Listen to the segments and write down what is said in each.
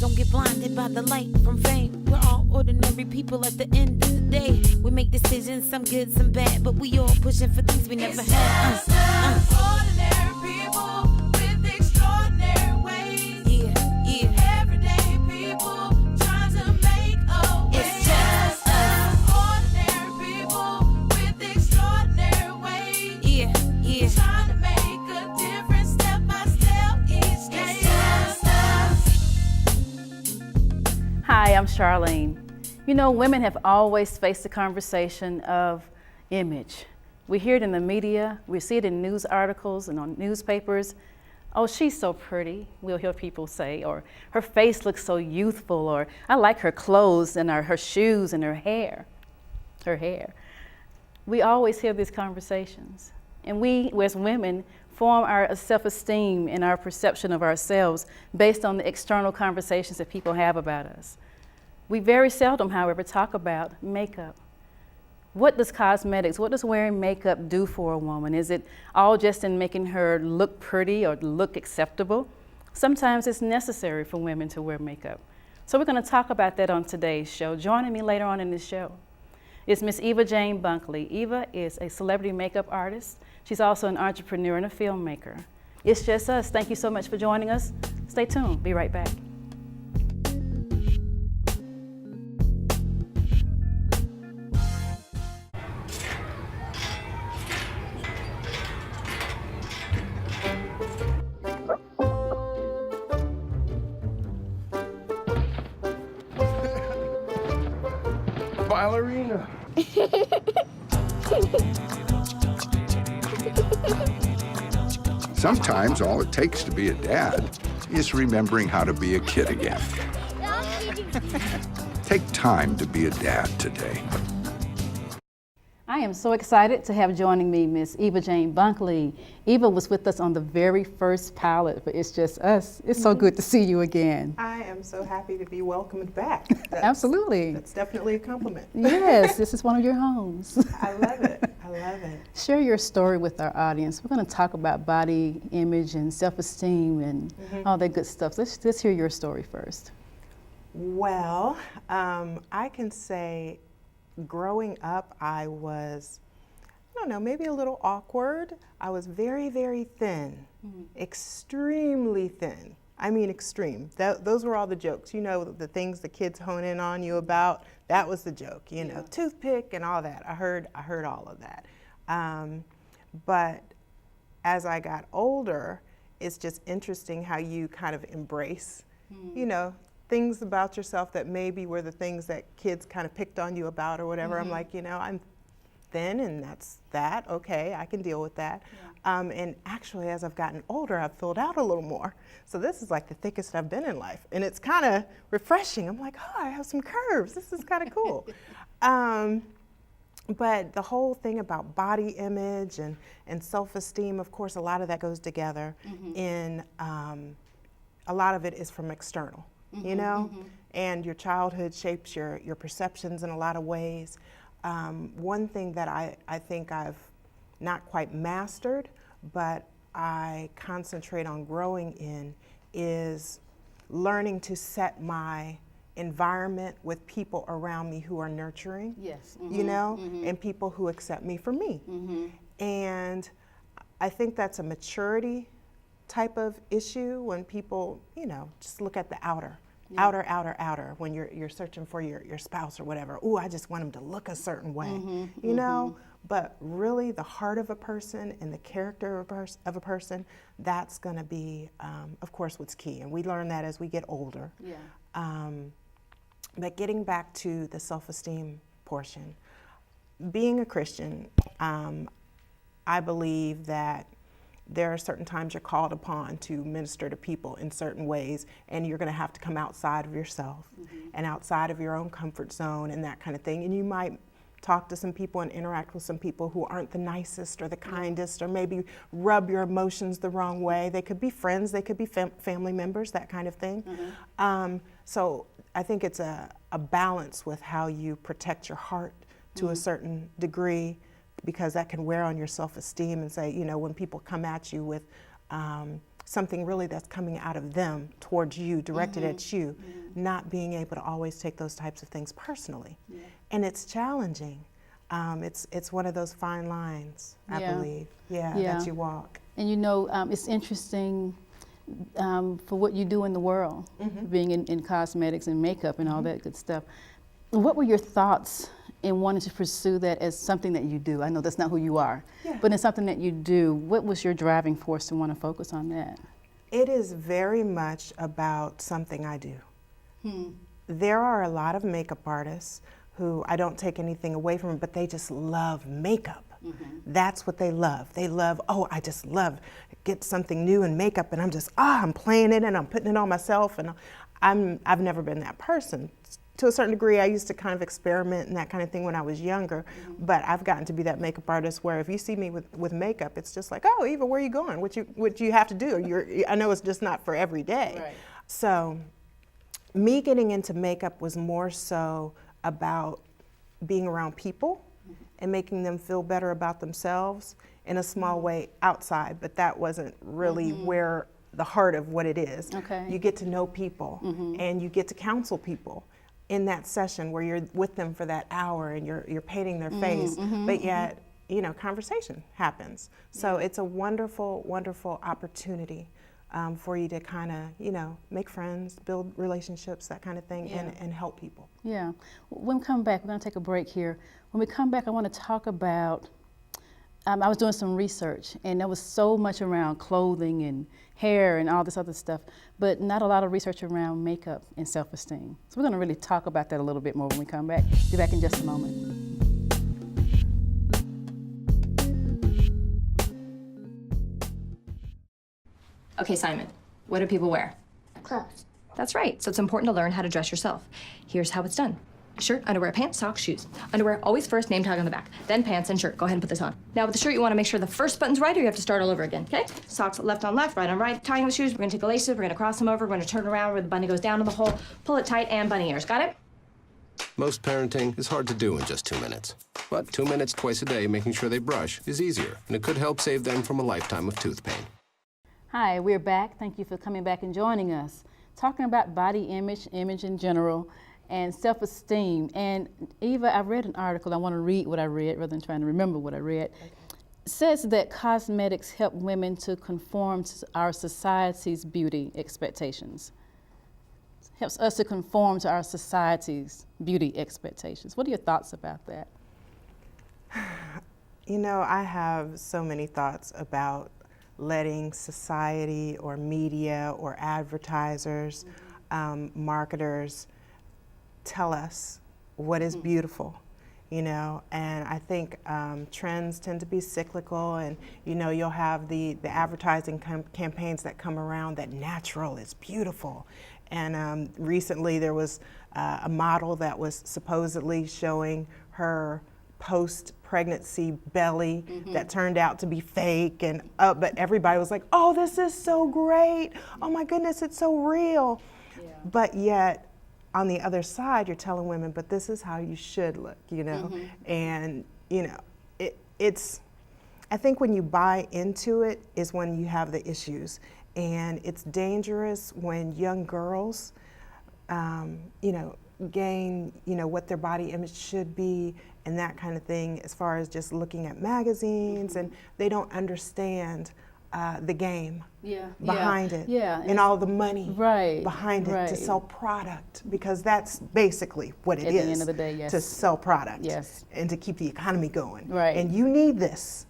Don't get blinded by the light from fame. We're all ordinary people at the end of the day. We make decisions, some good, some bad, but we all pushing for things we never had. Ordinary people with extraordinary ways. Everyday people trying to make a way. It's just us. Ordinary people with extraordinary ways. Trying to make a difference step by step each day. It's just us. Hi, I'm Charlene. You know, women have always faced the conversation of image. We hear it in the media, we see it in news articles and on newspapers. Oh, she's so pretty, we'll hear people say, or her face looks so youthful, or I like her clothes and her shoes and her hair. We always hear these conversations. And we, as women, form our self-esteem and our perception of ourselves based on the external conversations that people have about us. We very seldom, however, talk about makeup. What does cosmetics, what does wearing makeup do for a woman? Is it all just in making her look pretty or look acceptable? Sometimes it's necessary for women to wear makeup. So we're going to talk about that on today's show. Joining me later on in this show is Miss Eva Jane Bunkley. Eva is a celebrity makeup artist. She's also an entrepreneur and a filmmaker. It's just us. Thank you so much for joining us. Stay tuned. Be right back. Ballerina. Sometimes all it takes to be a dad is remembering how to be a kid again. Take time to be a dad today. I am so excited to have joining me Miss Eva Jane Bunkley. Eva was with us on the very first pilot for It's Just Us. It's so good to see you again. I am so happy to be welcomed back. Absolutely. That's definitely a compliment. Yes, this is one of your homes. I love it. I love it. Share your story with our audience. We're going to talk about body image and self-esteem and all that good stuff. Let's hear your story first. Well, I can say growing up, I was, I don't know, maybe a little awkward. I was very, very thin, extremely thin. I mean, extreme. Those were all the jokes. You know, the things the kids hone in on you about, that was the joke, you know, toothpick and all that. I heard all of that. But as I got older, it's just interesting how you kind of embrace, you know, things about yourself that maybe were the things that kids kind of picked on you about or whatever. I'm like, you know, I'm thin and that's that. Okay, I can deal with that. And actually, as I've gotten older, I've filled out a little more. So this is like the thickest I've been in life. And it's kind of refreshing. I'm like, oh, I have some curves. This is kind of cool. But the whole thing about body image and self-esteem, of course, a lot of that goes together in, a lot of it is from external. You know, and your childhood shapes your perceptions in a lot of ways. One thing that I think I've not quite mastered, but I concentrate on growing in is learning to set my environment with people around me who are nurturing, you know, and people who accept me for me. And I think that's a maturity type of issue when people, you know, just look at the outer, when you're searching for your spouse or whatever. Ooh, I just want them to look a certain way, you know? But really the heart of a person and the character of a person, that's gonna be, of course, what's key. And we learn that as we get older. But getting back to the self-esteem portion, being a Christian, I believe that there are certain times you're called upon to minister to people in certain ways, and you're going to have to come outside of yourself and outside of your own comfort zone and that kind of thing. And you might talk to some people and interact with some people who aren't the nicest or the kindest, or maybe rub your emotions the wrong way. They could be friends, they could be family members, that kind of thing. So I think it's a balance with how you protect your heart to a certain degree, because that can wear on your self-esteem and say, you know, when people come at you with something really that's coming out of them towards you, directed at you, not being able to always take those types of things personally. And it's challenging. It's one of those fine lines, I believe, that you walk. And you know, it's interesting for what you do in the world, being in cosmetics and makeup and all that good stuff. What were your thoughts in wanting to pursue that as something that you do? I know that's not who you are, but it's something that you do. What was your driving force to want to focus on that? It is very much about something I do. There are a lot of makeup artists who I don't take anything away from, but they just love makeup. That's what they love. They love, oh, I just love get something new in makeup, and I'm just, I'm playing it and I'm putting it on myself, and I've never been that person. To a certain degree, I used to kind of experiment and that kind of thing when I was younger, but I've gotten to be that makeup artist where if you see me with makeup, it's just like, oh, Eva, where are you going? What you have to do? I know it's just not for every day. Right. So me getting into makeup was more so about being around people and making them feel better about themselves in a small way outside, but that wasn't really where the heart of what it is. Okay. You get to know people and you get to counsel people in that session where you're with them for that hour and you're painting their face, but yet, you know, conversation happens. So it's a wonderful, wonderful opportunity for you to kind of, you know, make friends, build relationships, that kind of thing, and help people. Yeah. When we come back, we're going to take a break here. When we come back, I want to talk about, I was doing some research, and there was so much around clothing and hair and all this other stuff, but not a lot of research around makeup and self-esteem. So we're going to really talk about that a little bit more when we come back. Be back in just a moment. Okay, Simon, what do people wear? Clothes. That's right, so it's important to learn how to dress yourself. Here's how it's done. Shirt, underwear, pants, socks, shoes. Underwear, always first, name tag on the back. Then pants and shirt. Go ahead and put this on. Now with the shirt, you want to make sure the first button's right or you have to start all over again, okay? Socks left on left, right on right. Tying the shoes, we're going to take the laces, we're going to cross them over, we're going to turn around where the bunny goes down in the hole, pull it tight, and bunny ears. Got it? Most parenting is hard to do in just 2 minutes. But 2 minutes twice a day making sure they brush is easier, and it could help save them from a lifetime of tooth pain. Hi, we're back. Thank you for coming back and joining us. Talking about body image in general, and self-esteem. And Eva, I read an article, I want to read what I read rather than trying to remember what I read. Okay. It says that cosmetics help women to conform to our society's beauty expectations. It helps us to conform to our society's beauty expectations. What are your thoughts about that? You know, I have so many thoughts about letting society or media or advertisers, marketers, tell us what is beautiful, you know, and I think trends tend to be cyclical, and you know, you'll have the advertising campaigns that come around that natural is beautiful. And recently there was a model that was supposedly showing her post-pregnancy belly that turned out to be fake, and but everybody was like, oh, this is so great, oh my goodness, it's so real. But yet on the other side, you're telling women, but this is how you should look, you know? And, you know, it's, I think when you buy into it is when you have the issues. And it's dangerous when young girls, you know, gain, you know, what their body image should be and that kind of thing, as far as just looking at magazines, and they don't understand the game behind it, and all the money behind it to sell product, because that's basically what it is. At the end of the day, to sell product, and to keep the economy going. And you need this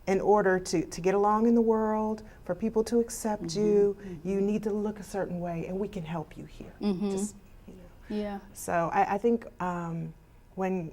in order to get along in the world, for people to accept you. You need to look a certain way, and we can help you here. Just, you know. So I think when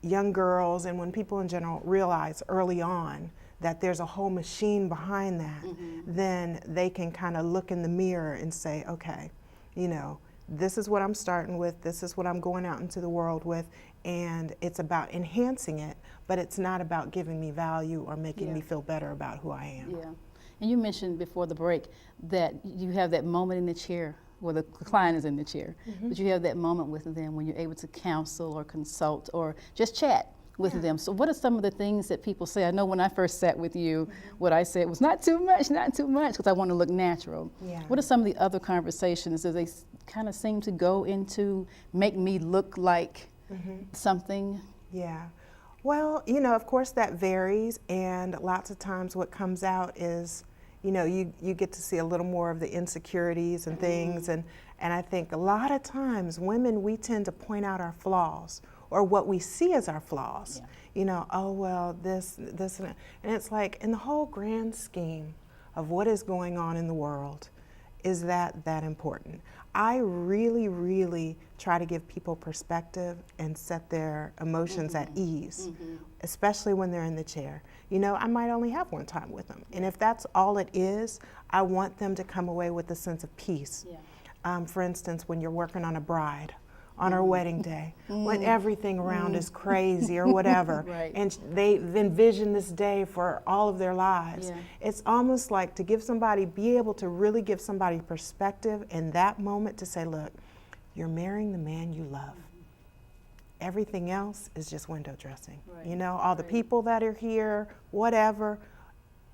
young girls and when people in general realize early on that there's a whole machine behind that, then they can kind of look in the mirror and say, okay, you know, this is what I'm starting with, this is what I'm going out into the world with, and it's about enhancing it, but it's not about giving me value or making me feel better about who I am. And you mentioned before the break that you have that moment in the chair, where the client is in the chair, but you have that moment with them when you're able to counsel or consult or just chat with them. So what are some of the things that people say? I know when I first sat with you, what I said was not too much, because I want to look natural. Yeah. What are some of the other conversations that they kind of seem to go into, make me look like something? Yeah. Well, you know, of course that varies, and lots of times what comes out is, you know, you get to see a little more of the insecurities and things, and I think a lot of times women, we tend to point out our flaws, or what we see as our flaws. You know, oh well, this, and that. And it's like, in the whole grand scheme of what is going on in the world, is that important? I really, really try to give people perspective and set their emotions at ease, especially when they're in the chair. You know, I might only have one time with them, and if that's all it is, I want them to come away with a sense of peace. For instance, when you're working on a bride, on her wedding day, when everything around is crazy or whatever, and they've envisioned this day for all of their lives. It's almost like to give somebody, be able to really give somebody perspective in that moment to say, look, you're marrying the man you love. Everything else is just window dressing. You know, all the people that are here, whatever,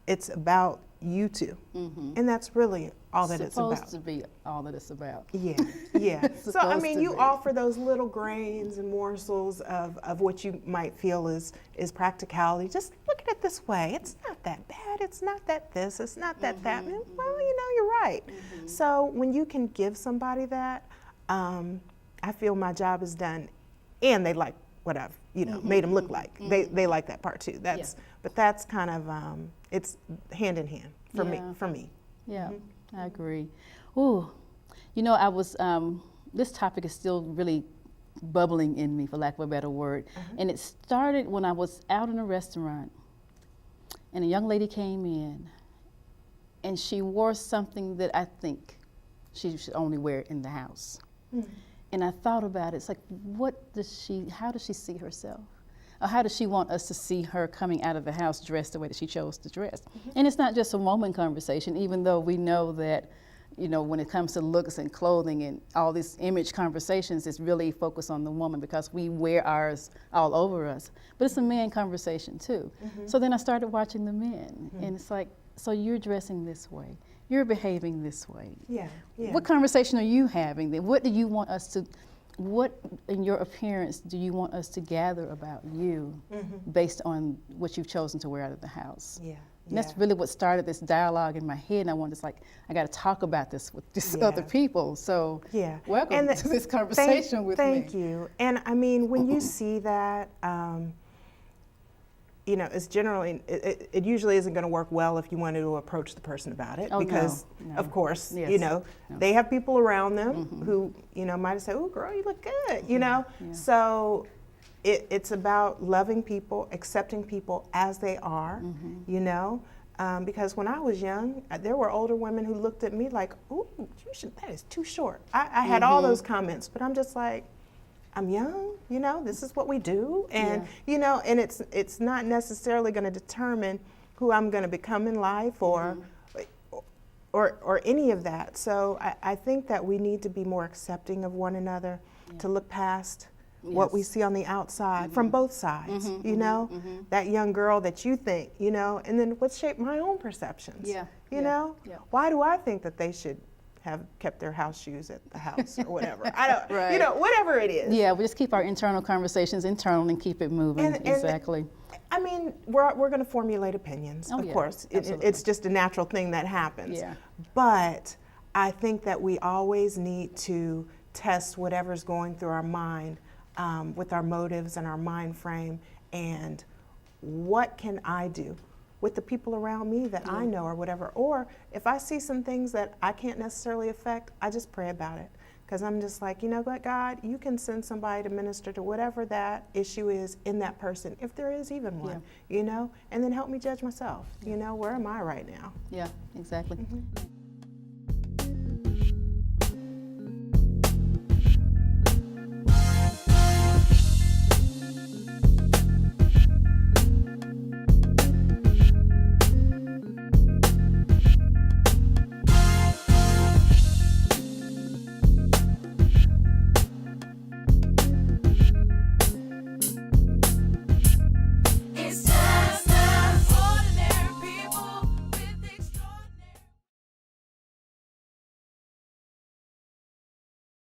it's about you two. And that's really all that it's about. Supposed to be all that it's about. Yeah, yeah. So, I mean, you offer those little grains and morsels of what you might feel is practicality. Just look at it this way. It's not that bad. It's not that this. It's not that that. Well, you know, you're right. So when you can give somebody that, I feel my job is done, and they like what I've, you know, made them look like. They like that part too. But that's kind of, it's hand in hand for me. Yeah, I agree. Ooh, you know, I was, this topic is still really bubbling in me, for lack of a better word. And it started when I was out in a restaurant, and a young lady came in, and she wore something that I think she should only wear in the house. And I thought about it. It's like, how does she see herself? Or how does she want us to see her coming out of the house dressed the way that she chose to dress? And it's not just a woman conversation, even though we know that, you know, when it comes to looks and clothing and all these image conversations, it's really focused on the woman because we wear ours all over us. But it's a man conversation too. So then I started watching the men, and it's like, so you're dressing this way. You're behaving this way. Yeah. What conversation are you having then? What do you want us to, what in your appearance do you want us to gather about you based on what you've chosen to wear out of the house? And that's really what started this dialogue in my head, and I wanted to, like, I got to talk about this with these other people. So welcome to this conversation with me. Thank you. And I mean, when you see that, you know, it's generally, it usually isn't going to work well if you wanted to approach the person about it, because of course, you know, they have people around them who, you know, might say, "Oh, girl, you look good," you know. So it's about loving people, accepting people as they are, you know. Because when I was young, there were older women who looked at me like, "Ooh, that is too short." I had all those comments, but I'm just like, I'm young, you know, this is what we do. And, you know, and it's not necessarily going to determine who I'm going to become in life or any of that. So I think that we need to be more accepting of one another, to look past what we see on the outside from both sides, you know, that young girl that you think, you know, and then what shaped my own perceptions, you know? Why do I think that they should have kept their house shoes at the house or whatever? I don't, you know, whatever it is. Yeah, we just keep our internal conversations internal and keep it moving. Exactly. I mean, we're going to formulate opinions, of course. It's just a natural thing that happens. But I think that we always need to test whatever's going through our mind with our motives and our mind frame, and what can I do with the people around me that I know or whatever. Or if I see some things that I can't necessarily affect, I just pray about it. Because I'm just like, you know what, God, you can send somebody to minister to whatever that issue is in that person, if there is even one, you know, and then help me judge myself. You know, where am I right now? Yeah, exactly.